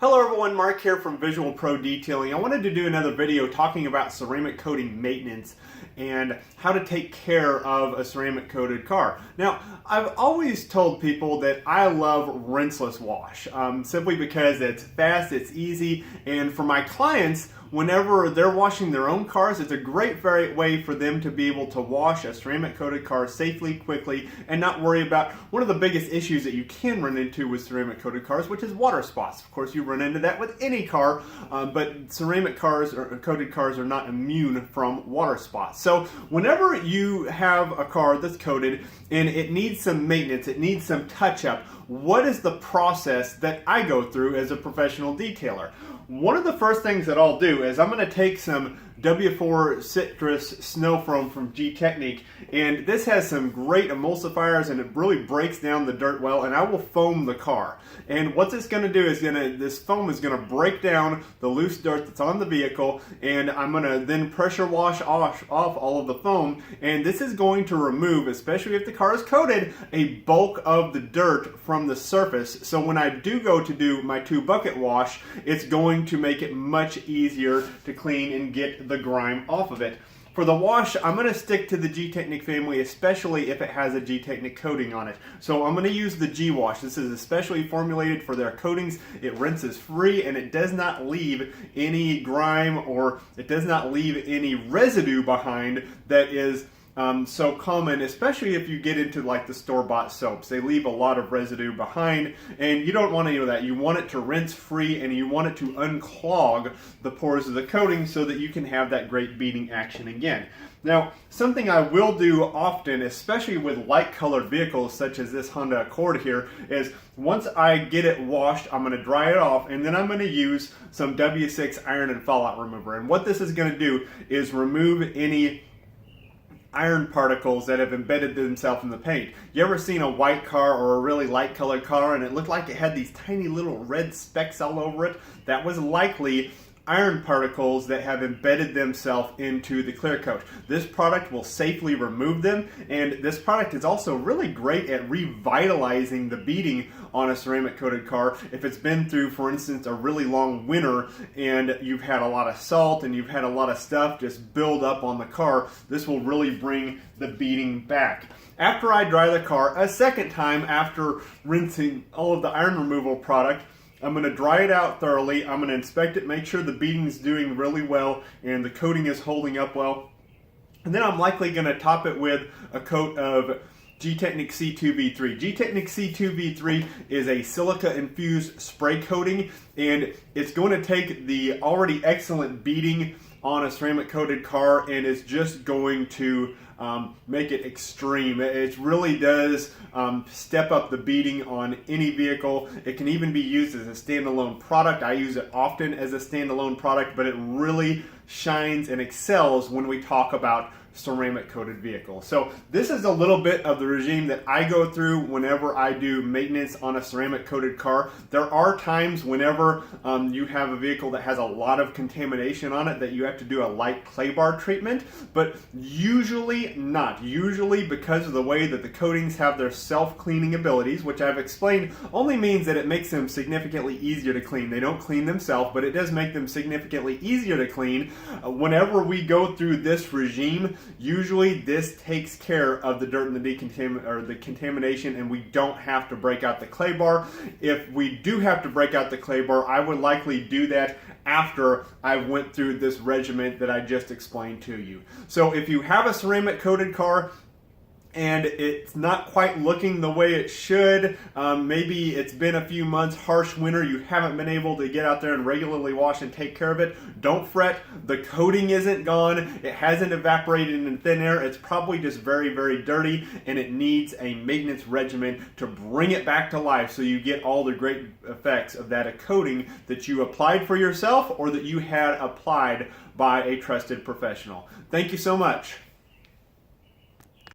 Hello everyone, Mark here from Visual Pro Detailing. I wanted to do another video talking about ceramic coating maintenance and how to take care of a ceramic coated car. Now, I've always told people that I love rinseless wash, simply because it's fast, it's easy, and for my clients, whenever they're washing their own cars, it's a great way for them to be able to wash a ceramic coated car safely, quickly, and not worry about one of the biggest issues that you can run into with ceramic coated cars, which is water spots. Of course, you run into that with any car, but ceramic cars or coated cars are not immune from water spots. So whenever you have a car that's coated and it needs some maintenance, it needs some touch-up, what is the process that I go through as a professional detailer? One of the first things that I'll do is I'm going to take some W4 Citrus Snow Foam from Gtechniq, and this has some great emulsifiers and it really breaks down the dirt well, and I will foam the car. And what it's going to do is this foam is going to break down the loose dirt that's on the vehicle, and I'm going to then pressure wash off all of the foam, and this is going to remove, especially if the car is coated, a bulk of the dirt from the surface. So when I do go to do my 2-bucket wash, it's going to make it much easier to clean and get the grime off of it. For the wash, I'm going to stick to the Gtechniq family, especially if it has a Gtechniq coating on it. So I'm going to use the G-Wash. This is especially formulated for their coatings. It rinses free and it does not leave any grime, or it does not leave any residue behind that is so common, especially if you get into like the store-bought soaps. They leave a lot of residue behind, and you don't want any of that. You want it to rinse free, and you want it to unclog the pores of the coating so that you can have that great beading action again. Now, something I will do often, especially with light-colored vehicles such as this Honda Accord here, is once I get it washed, I'm going to dry it off, and then I'm going to use some W6 iron and fallout remover. And what this is going to do is remove any iron particles that have embedded themselves in the paint. You ever seen a white car or a really light colored car and it looked like it had these tiny little red specks all over it? That was likely iron particles that have embedded themselves into the clear coat. This product will safely remove them, and this product is also really great at revitalizing the beading on a ceramic coated car. If it's been through, for instance, a really long winter and you've had a lot of salt and you've had a lot of stuff just build up on the car, this will really bring the beading back. After I dry the car a second time, after rinsing all of the iron removal product, I'm going to dry it out thoroughly. I'm going to inspect it, make sure the beading is doing really well and the coating is holding up well. And then I'm likely going to top it with a coat of Gtechniq C2V3. Gtechniq C2V3 is a silica infused spray coating, and it's going to take the already excellent beading on a ceramic coated car and is just going to make it extreme. It really does step up the beading on any vehicle. It can even be used as a standalone product. I use it often as a standalone product, but it really shines and excels when we talk about ceramic coated vehicles. So this is a little bit of the regime that I go through whenever I do maintenance on a ceramic coated car. There are times whenever you have a vehicle that has a lot of contamination on it that you have to do a light clay bar treatment, but usually not. Usually, because of the way that the coatings have their self-cleaning abilities, which I've explained only means that it makes them significantly easier to clean. They don't clean themselves, but it does make them significantly easier to clean. Whenever we go through this regime, usually this takes care of the dirt and the contamination, and we don't have to break out the clay bar. If we do have to break out the clay bar, I would likely do that after I went through this regimen that I just explained to you. So if you have a ceramic coated car and it's not quite looking the way it should, maybe it's been a few months, harsh winter, you haven't been able to get out there and regularly wash and take care of it, don't fret. The coating isn't gone, it hasn't evaporated in thin air, it's probably just very, very dirty, and it needs a maintenance regimen to bring it back to life so you get all the great effects of that coating that you applied for yourself or that you had applied by a trusted professional. Thank you so much.